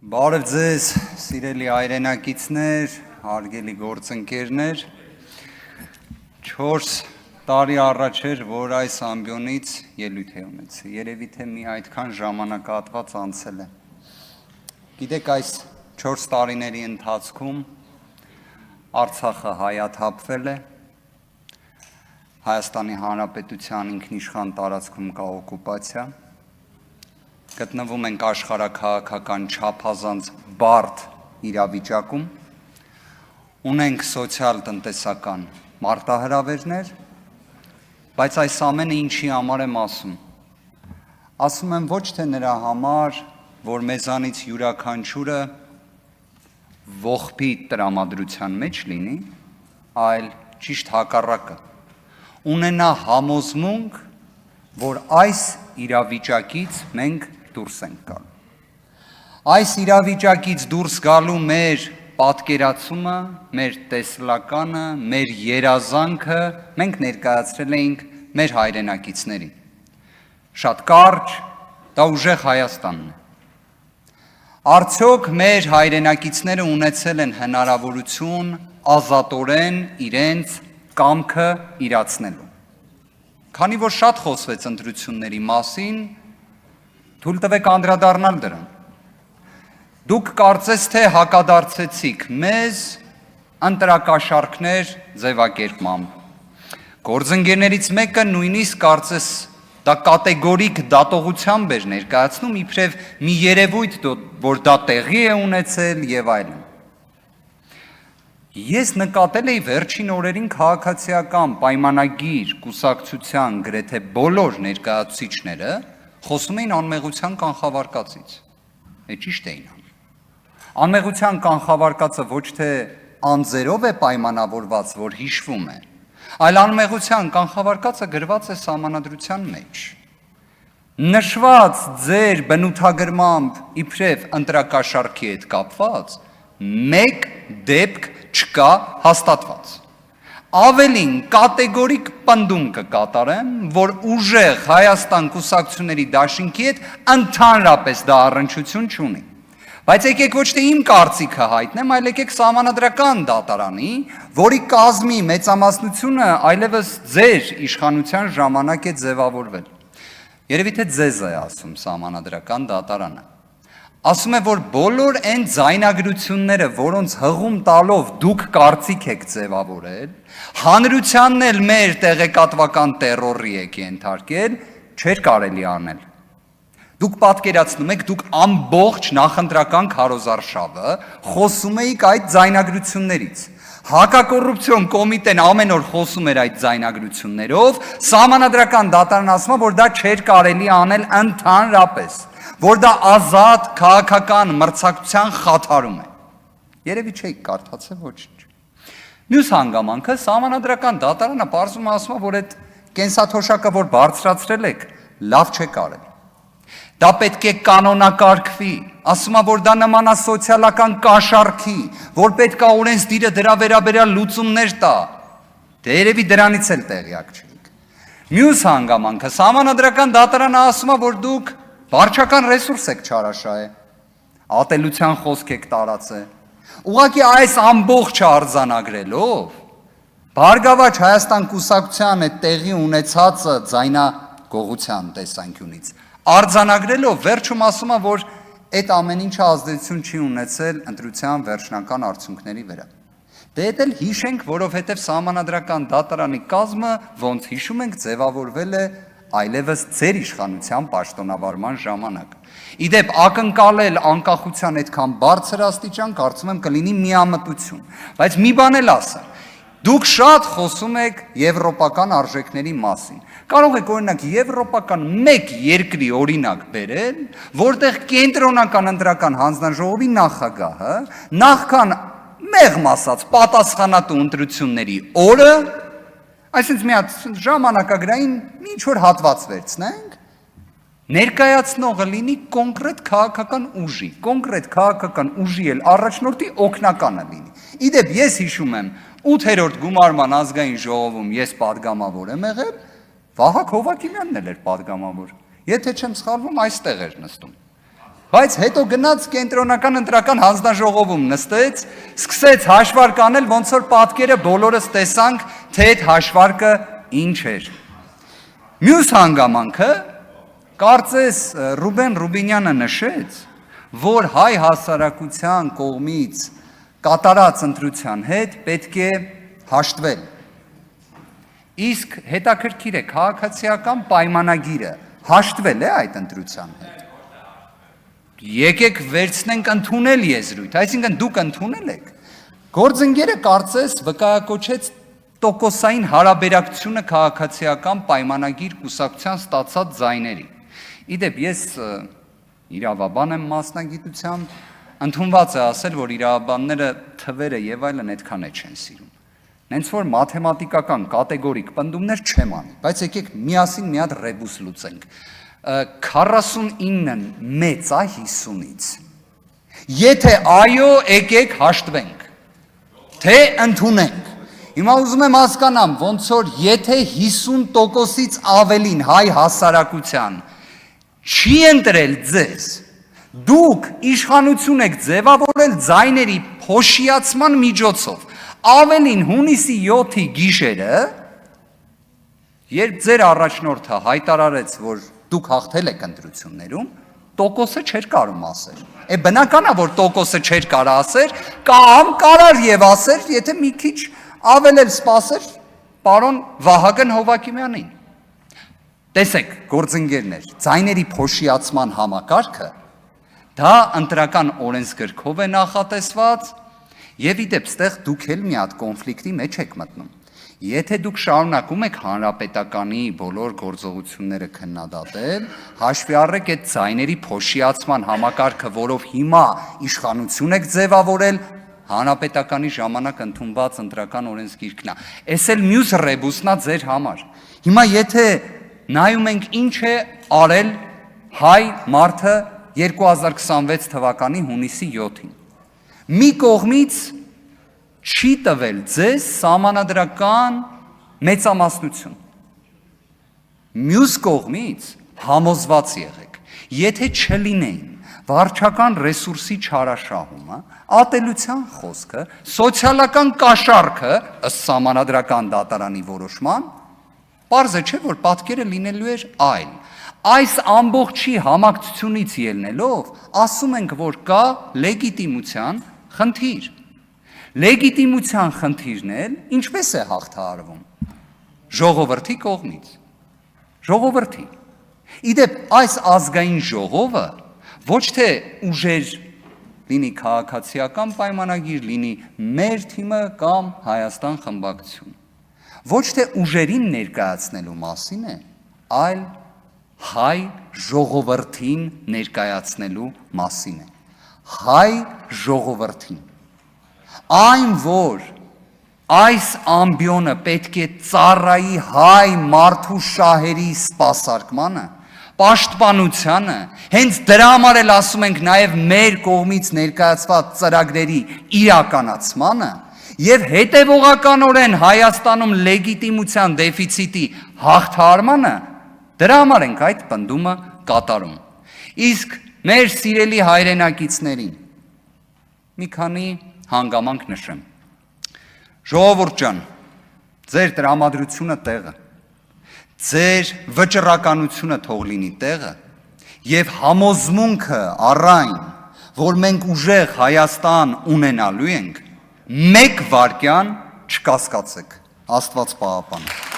Բարև ձեզ, սիրելի հայրենակիցներ, հարգելի գործընկերներ, 4 տարի առաջ էր, որ այս ամբիոնից ելույթ է ունեցել, երևի թե մի այդքան ժամանակահատված անցել է։ Գիտեք, այս 4 տարիների ընթացքում Արցախը հայաթափվել է, Հայաստանի Հանրապետության ինքնիշխան տարածքում կա օկուպացիա, գտնվում ենք աշխարհաքաղաքական չափազանց բարդ իրավիճակում, ունենք սոցիալ-տնտեսական մարտահրավերներ, բայց այս ամենը ինչի համար եմ ասում։ Ասում եմ ոչ թե նրա համար, որ մեզանից յուրաքանչյուրը ողբի տրամադրության մեջ լինի, այլ ճիշտ հակառակը, ունենա համոզմունք, որ այս իրավիճակից մենք դուրս ենք գալու։ Այս իրավիճակից դուրս գալու մեր պատկերացումը, մեր տեսլականը, մեր երազանքը մենք ներկայացրել էինք մեր հայրենակիցներին։ Շատ կարճ, դա ուժեղ Հայաստանն է։ Արդյոք մեր հայրենակիցները ունեցել են հնարավորություն ազատորեն իրենց կամքը իրացնելու։ Քանի որ շատ խոսվեց ընտրությունների մասին, թույլ տվեք անդրադառնալ դրան։ Դուք կարծես թե հակադարձեցիք մեզ ընտրակաշառքներ ձևակերպմամբ։ Գործընկերներից մեկը նույնիսկ կարծես դա կատեգորիկ դատողությամբ էր ներկայացնում, իբրև մի երևույթ, որ դա տեղի է ունեցել եւ այլն։ Ես նկատել էի վերջին օրերին քաղաքացիական պայմանագիր կուսակցության գրեթե բոլոր ներկայացուցիչները խոսում էին անմեղության կանխավարկածից։ Ճիշտ էին անում։ Անմեղության կանխավարկածը ոչ թե անձերով է պայմանավորված, որ հիշվում է, այլ անմեղության կանխավարկածը գրված է սահմանադրության մեջ։ Նշված ձեր բնութագրմամբ իբրև ընտրակաշառքի հետ կապված մեկ դեպք չկա հաստատված։ Ավելին կատեգորիկ պնդում կկատարեմ, որ ուժեղ Հայաստան կուսակցությունների դաշինքի հետ ընդհանրապես դա առնչություն չունի։ Բայց եկեք ոչ թե իմ կարծիքը հայտնեմ, այլ եկեք սահմանադրական դատարանի, որի կազմի մեծամասնությունը այլևս ձեր իշխանության ժամանակ է ձևավորվել։ Երևի թե ձեզ է ասում սահմանադրական դատարանը։ Ասում է, որ բոլոր այն ձայնագրությունները, որոնց հղում տալով դուք կարծիք եք ձևավորել, հանրությանն էլ մեր տեղեկատվական տերորի եք ենթարկել, չէր կարելի անել։ Դուք պատկերացնում եք, դուք ամբողջ նախընտրական քարոզարշավը խոսում էիք այդ ձայնագրություններից։ Հակակոռուպցիոն կոմիտեն ամեն օր խոսում էր այդ ձայնագրություններով, սահմանադրական դատարանն ասում է, որ դա չէր կարելի անել ընդհանրապես, որ դա ազատ քաղաքական մրցակցության խաթարում է։ Երևի չէիք կարդացել ոչինչ։ Մյուս հանգամանքը սահմանադրական դատարանը պարզում ասում է, որ այդ կենսաթոշակը, որ բարձրացրել եք, լավ չեք արել։ Դա պետք է կանոնակարգվի, ասում է, որ դա նման է սոցիալական կաշառքի, որ պետք է օրենսդիրը դրա վերաբերյալ լուծումներ տա։ Դե երևի դրանից էլ տեղյակ չեք։ Մյուս հանգամանքը սահմանադրական դատարանը ասում է, որ դուք վարչական ռեսուրս եք չարաշահել, ատելության խոսք եք տարածել։ Ուղղակի այս ամբողջը արձանագրելով, Բարգավաճ Հայաստան կուսակցության այդ տեղի ունեցածը ձայնագողության տեսանկյունից արձանագրելով վերջում ասում է, որ այդ ամեն ինչը ազդեցություն չի ունեցել ընտրության վերջնական արդյունքների վրա։ Դե դա էլ հիշենք, որովհետև սահմանադրական դատարանի կազմը, ոնց հիշում ենք, ձևավորվել է այլևս ձեր իշխանության պաշտոնավարման ժամանակ։ Իդեպ ակնկալել անկախության այդքան բարձր աստիճան, կարծում եմ կլինի միամտություն։ Բայց մի բան էլ ասեմ, դուք շատ խոսում եք եվրոպական արժեքների մասին։ Կարող եք օրինակ եվրոպական մեկ երկրի օրինակ բերել, որտեղ կենտրոնական ընտրական հանձնաժողովի նախագահը նախքան մեղմ ասած պատասխանատու ընտրությունների օրը, այսինքն մի հատ ժամանակագրային ինչ-որ հատված վերցնենք, ներկայացնողը լինի կոնկրետ քաղաքական ուժի էլ առաջնորդի օգնականը լինի։ Իդեպ ես հիշում եմ 8-րդ գումարման ազգային ժողովում ես պատգամավոր եմ եղել, Վահագն Հովակիմյանն էլ էր պատգամավոր։ Եթե չեմ սխալվում, այստեղ էր նստում։ Բայց հետո գնաց կենտրոնական ընտրական հանձնաժողովում նստեց, սկսեց հաշվարկ անել, ոնց որ պատկերը բոլորս տեսանք, թե այդ հաշվարկը ինչ էր։ Մյուս հանգամանքը, կարծես Ռուբեն Ռուբինյանը նշեց, որ հայ հասարակության կողմից կատարած ընտրության հետ պետք է հաշտվել։ Իսկ հետաքրքիր է, քաղաքացիական պայմանագիրը հաշտվել է այդ ընտրության հետ։ Եկեք վերցնենք ընդունել եզրույթ, այսինքն դուք ընդունել եք։ Գործընկերը կարծես վկայակոչեց տոկոսային հարաբերակցությունը քաղաքացիական պայմանագիր կուսակցության ստացած ձայների։ Իդեպ ես իրավաբան եմ մասնագիտությամբ, ընդունված է ասել, որ իրավաբանները թվերը եւ այլն այդքան է չեն սիրում։ Նենց որ մաթեմատիկական կատեգորիկ պնդումներ չեմ անի, բայց եկեք միասին մի հատ ռեբուս լուծենք։ 49-ն մեծ է 50-ից։ Եթե այո, եկեք հաշտվենք, թե ընդունենք։ Հիմա ուզում եմ հասկանամ, ոնց որ եթե 50%-ից ավելին հայ հասարակության չի ընտրել ձեզ, դուք իշխանություն եք ձևավորել ձայների փոշիացման միջոցով, ավելին հունիսի 7-ի գիշերը, երբ ձեր առաջնորդը հայտարարեց, որ դուք հաղթել եք ընտրություններում, տոկոսը չէր կարում ասեր։ Բնական է, որ տոկոսը չէր կարա ասեր, կամ կարար եւ ասեր, եթե մի քիչ ավել էլ սպասեր պարոն Վահագն Հովակիմյանին։ Տեսեք, գործընկերներ, ձայների փոշիացման համակարգը դա ընտրական օրենսգրքով է նախատեսված եւ իդեպ ստեղ դուք էլ մի հատ կոնֆլիկտի մեջ եք մտնում։ Եթե դուք շարունակում եք հանրապետականի բոլոր գործողությունները քննադատել, հաշվի առեք այդ ձայների փոշիացման համակարգը, որով հիմա իշխանություն եք ձևավորել, հանրապետականի ժամանակ ընդունված ընտրական օրենսգիրքն է։ Էս էլ մյուս ռեբուսնա ձեր համար։ Հիմա եթե նայում ենք ինչ է արել հայ մարդը 2026 թվականի հունիսի 7-ին։ Մի կողմից չի տվել ձեզ սահմանադրական մեծամասնություն։ Մյուս կողմից համոզված եղեք, եթե չլինեին վարչական ռեսուրսի չարաշահումը, ատելության խոսքը, սոցիալական կաշառքը ըստ սահմանադրական դատարանի որոշման, պարզ է չէ, որ պատկերը լինելու էր այլ։ Այս ամբողջի համակցությունից ելնելով, ասում ենք, որ կա լեգիտիմության խնդիր։ Լեգիտիմության խնդիրն էլ ինչպես է հաղթահարվում։ Ժողովրդի կողմից։ Ժողովրդի։ Իդեպ այս ազգային ժողովը ոչ թե ուժեր լինի քաղաքացիական պայմանագիր, լինի մեր թիմը կամ Հայաստան խմբակցություն։ Ոչ թե ուժերին ներկայացնելու մասին է, այլ հայ ժողովրդին ներկայացնելու մասին է։ Հայ ժողովրդին։ Այն, որ այս ամբիոնը պետք է ծառայի հայ մարդու շահերի սպասարկմանը, պաշտպանությանը, հենց դրա համար էլ ասում ենք նաև մեր կողմից ներկայացված ծրագրերի իրականացմանը եւ հետեւողականորեն Հայաստանում լեգիտիմության դեֆիցիտի հաղթահարմանը, դրա համար ենք այդ պնդումը կատարում։ Իսկ մեր սիրելի հայրենակիցներին մի քանի հանգամանք նշեմ։ Ժողովուրդ ջան, ձեր տրամադրությունը տեղը, ձեր վճռականությունը թող լինի տեղը եւ համոզմունքը առայն, որ մենք ուժեղ Հայաստան ունենալու ենք, մեկ վարքյան չկասկածեք, Աստված պահապան։